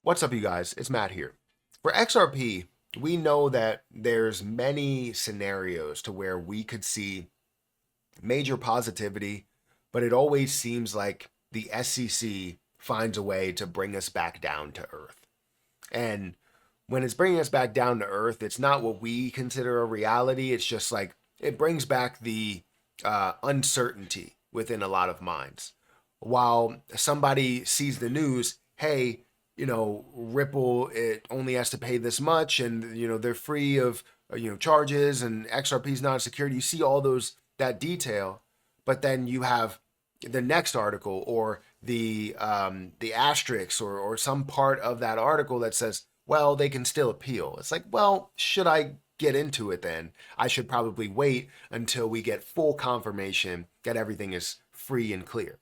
What's up, you guys? It's Matt here. For XRP, we know that there's many scenarios to where we could see major positivity, but it always seems like the SEC finds a way to bring us back down to earth. And when it's bringing us back down to earth, it's not what we consider a reality. It's just like it brings back the uncertainty within a lot of minds. While somebody sees the news, hey, Ripple, it only has to pay this much, and they're free of charges, and XRP is not security. You see all that detail, but then you have the next article or the asterisk or some part of that article that says, well, they can still appeal. It's like, well, should I get into it then? I should probably wait until we get full confirmation that everything is free and clear.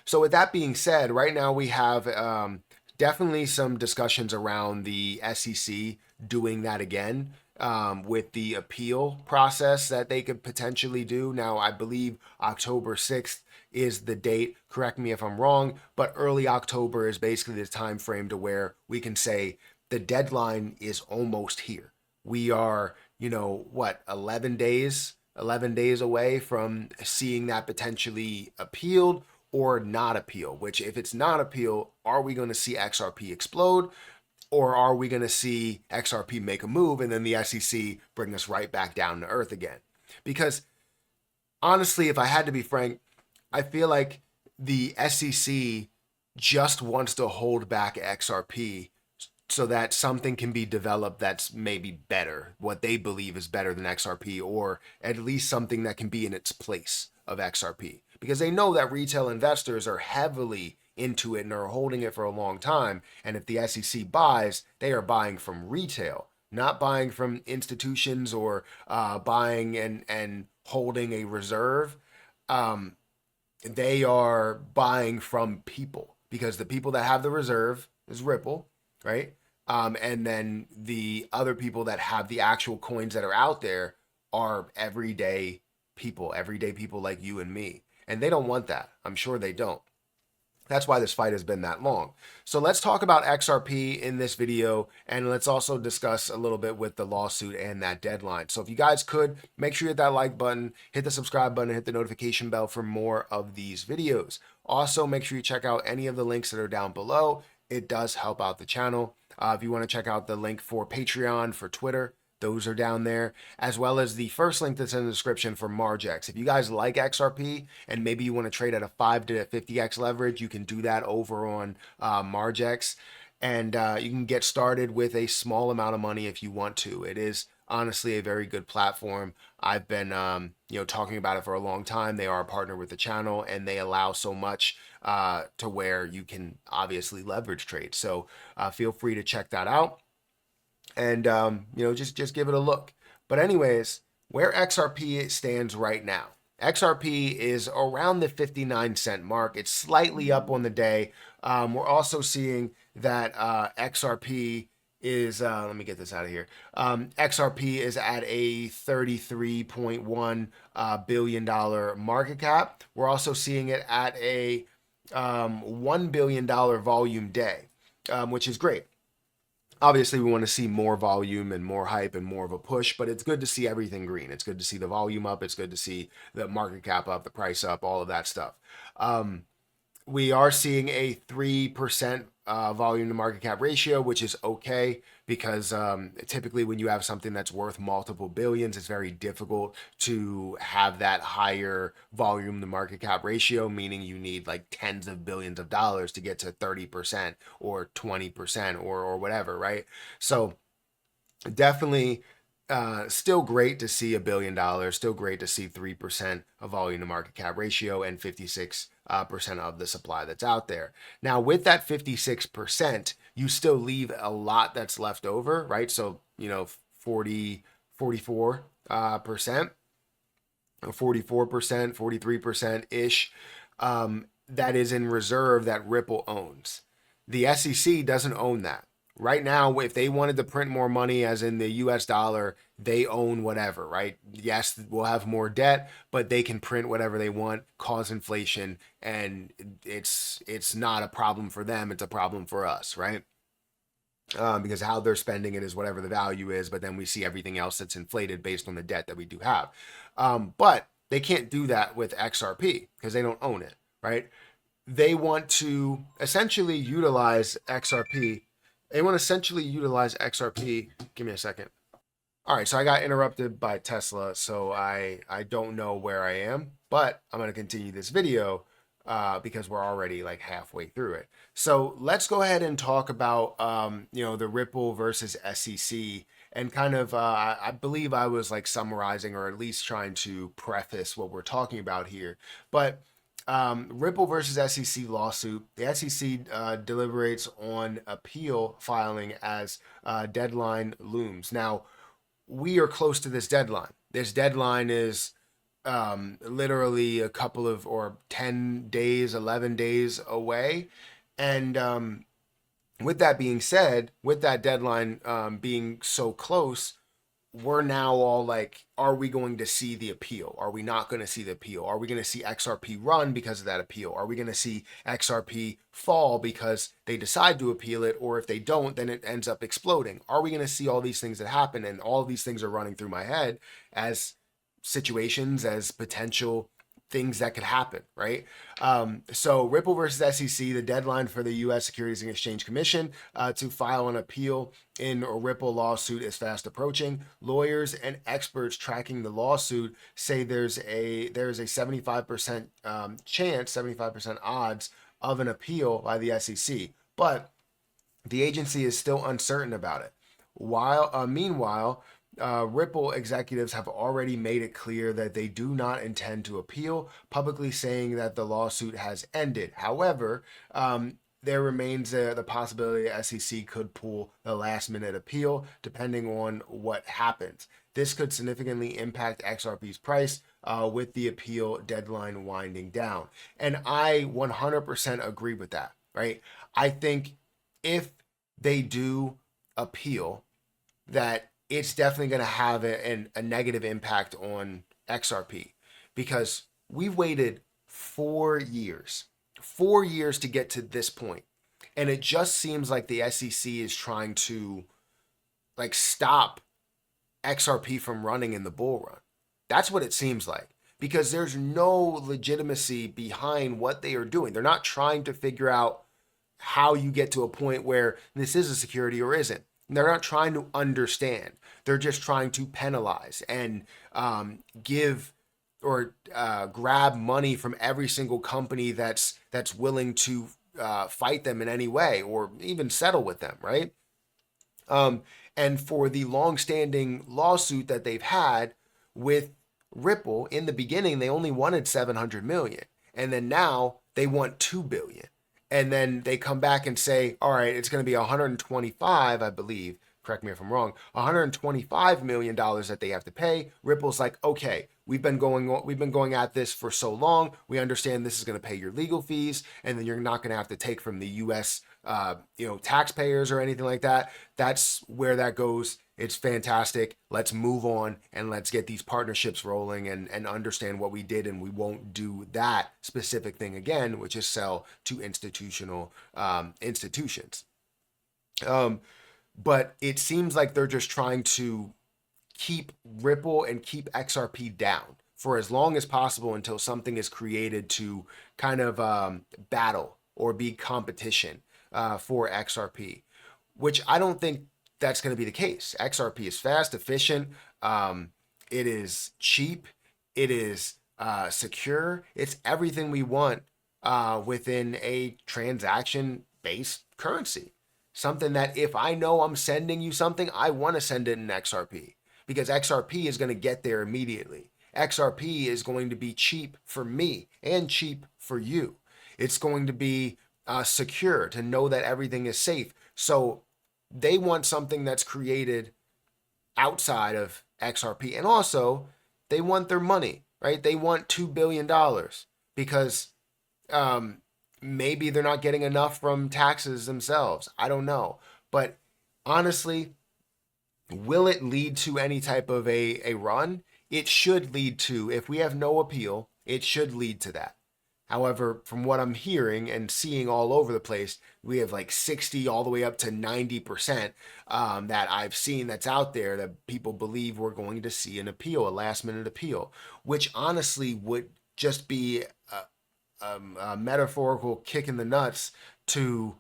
So with that being said, right now we have definitely some discussions around the SEC doing that again with the appeal process that they could potentially do. Now, I believe October 6th is the date. Correct me if I'm wrong, but early October is basically the time frame to where we can say the deadline is almost here. We are, 11 days away from seeing that potentially appealed or not appeal, which if it's not appeal, are we going to see XRP explode? Or are we going to see XRP make a move and then the SEC bring us right back down to earth again? Because honestly, if I had to be frank, I feel like the SEC just wants to hold back XRP so that something can be developed that's maybe better, what they believe is better than XRP, or at least something that can be in its place of XRP. Because they know that retail investors are heavily into it and are holding it for a long time. And if the SEC buys, they are buying from retail, not buying from institutions or buying and holding a reserve. They are buying from people because the people that have the reserve is Ripple, right? And then the other people that have the actual coins that are out there are everyday people like you and me. And they don't want that. I'm sure they don't. That's why this fight has been that long. So let's talk about XRP in this video, and let's also discuss a little bit with the lawsuit and that deadline. So if you guys could, make sure you hit that like button, hit the subscribe button, and hit the notification bell for more of these videos. Also, make sure you check out any of the links that are down below. It does help out the channel. If you want to check out the link for Patreon, for Twitter, those are down there, as well as the first link that's in the description for Margex. If you guys like XRP and maybe you want to trade at a 5 to 50x leverage, you can do that over on Margex. And you can get started with a small amount of money if you want to. It is honestly a very good platform. I've been talking about it for a long time. They are a partner with the channel and they allow so much to where you can obviously leverage trade. So feel free to check that out and just give it a look. But anyways, where XRP stands right now. XRP is around the 59-cent mark. It's slightly up on the day. We're also seeing that XRP is, let me get this out of here. XRP is at a $33.1 billion market cap. We're also seeing it at a $1 billion volume day, which is great. Obviously, we want to see more volume and more hype and more of a push, but it's good to see everything green. It's good to see the volume up. It's good to see the market cap up, the price up, all of that stuff. We are seeing a 3% volume to market cap ratio, which is okay because typically when you have something that's worth multiple billions, it's very difficult to have that higher volume to market cap ratio, meaning you need like tens of billions of dollars to get to 30% or 20% or whatever, right? So definitely still great to see $1 billion, still great to see 3% of volume to market cap ratio and 56% of the supply that's out there. Now, with that 56%, you still leave a lot that's left over, right? So, 44%, 44%, 43%-ish, that is in reserve that Ripple owns. The SEC doesn't own that. right now, if they wanted to print more money, as in the US dollar, they own whatever, right? Yes, we'll have more debt, but they can print whatever they want, cause inflation, and it's not a problem for them, it's a problem for us, right? Because how they're spending it is whatever the value is, but then we see everything else that's inflated based on the debt that we do have. But they can't do that with XRP because they don't own it, right? They want to essentially utilize XRP. They want to essentially utilize XRP. Give me a second. All right, so I got interrupted by Tesla, so I don't know where I am, but I'm going to continue this video because we're already like halfway through it. So let's go ahead and talk about the Ripple versus SEC, and kind of I believe I was like summarizing or at least trying to preface what we're talking about here, but. Ripple versus SEC lawsuit. The SEC deliberates on appeal filing as deadline looms. Now, we are close to this deadline. This deadline is literally a couple of, or 10 days, 11 days away. And with that being said, with that deadline being so close, we're now all like, are we going to see the appeal? Are we not going to see the appeal? Are we going to see XRP run because of that appeal? Are we going to see XRP fall because they decide to appeal it? Or if they don't, then it ends up exploding. Are we going to see all these things that happen? And all of these things are running through my head as situations, as potential things that could happen, right? So Ripple versus SEC, the deadline for the U.S. Securities and Exchange Commission to file an appeal in a Ripple lawsuit is fast approaching. Lawyers and experts tracking the lawsuit say there's a 75% chance, 75% odds of an appeal by the SEC, but the agency is still uncertain about it. Meanwhile, Ripple executives have already made it clear that they do not intend to appeal, publicly saying that the lawsuit has ended. However, there remains the possibility the SEC could pull the last-minute appeal, depending on what happens. This could significantly impact XRP's price with the appeal deadline winding down. And I 100% agree with that, right? I think if they do appeal, that it's definitely going to have a negative impact on XRP, because we've waited 4 years to get to this point. And it just seems like the SEC is trying to like stop XRP from running in the bull run. That's what it seems like, because there's no legitimacy behind what they are doing. They're not trying to figure out how you get to a point where this is a security or isn't. They're not trying to understand. They're just trying to penalize and give or grab money from every single company that's willing to fight them in any way or even settle with them, right? And for the long-standing lawsuit that they've had with Ripple, in the beginning they only wanted 700 million, and then now they want 2 billion. And then they come back and say, all right, it's going to be 125, I believe. Correct me if I'm wrong. $125 million that they have to pay. Ripple's like, okay, we've been going at this for so long. We understand this is going to pay your legal fees, and then you're not going to have to take from the U.S. Taxpayers or anything like that. That's where that goes. It's fantastic. Let's move on and let's get these partnerships rolling and understand what we did, and we won't do that specific thing again, which is sell to institutional institutions. But it seems like they're just trying to keep Ripple and keep XRP down for as long as possible until something is created to kind of battle or be competition for XRP, which I don't think that's going to be the case. XRP is fast, efficient. It is cheap. It is secure. It's everything we want within a transaction-based currency. Something that if I know I'm sending you something, I want to send it in XRP, because XRP is going to get there immediately. XRP is going to be cheap for me and cheap for you. It's going to be secure, to know that everything is safe. So they want something that's created outside of XRP. And also, they want their money, right? They want $2 billion because maybe they're not getting enough from taxes themselves. I don't know. But Honestly, will it lead to any type of a run? It should lead to, if we have no appeal, it should lead to that. However, from what I'm hearing and seeing all over the place, we have like 60 all the way up to 90% that I've seen that's out there that people believe we're going to see an appeal, a last minute appeal, which honestly would just be a metaphorical kick in the nuts to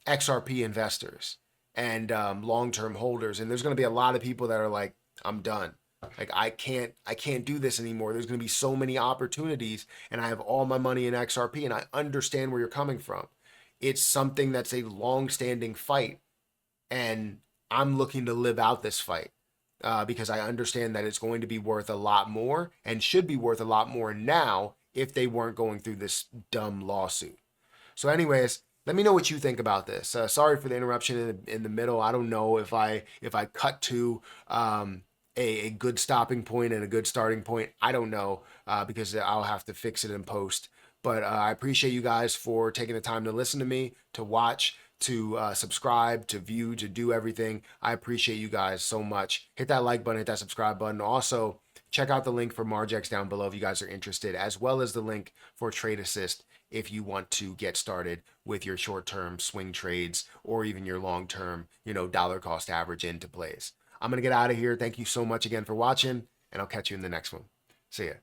XRP investors and long-term holders. And there's going to be a lot of people that are like, I'm done. Like I can't do this anymore. There's going to be so many opportunities, and I have all my money in XRP, and I understand where you're coming from. It's something that's a long-standing fight, and I'm looking to live out this fight because I understand that it's going to be worth a lot more and should be worth a lot more now if they weren't going through this dumb lawsuit. So, anyways, let me know what you think about this. Sorry for the interruption in the middle. I don't know if I cut to a good stopping point and a good starting point. I don't know because I'll have to fix it in post. But I appreciate you guys for taking the time to listen to me, to watch, to subscribe, to view, to do everything. I appreciate you guys so much. Hit that like button, hit that subscribe button. Also, check out the link for Margex down below if you guys are interested, as well as the link for Trade Assist if you want to get started with your short-term swing trades or even your long-term, dollar cost average into plays. I'm going to get out of here. Thank you so much again for watching, and I'll catch you in the next one. See ya.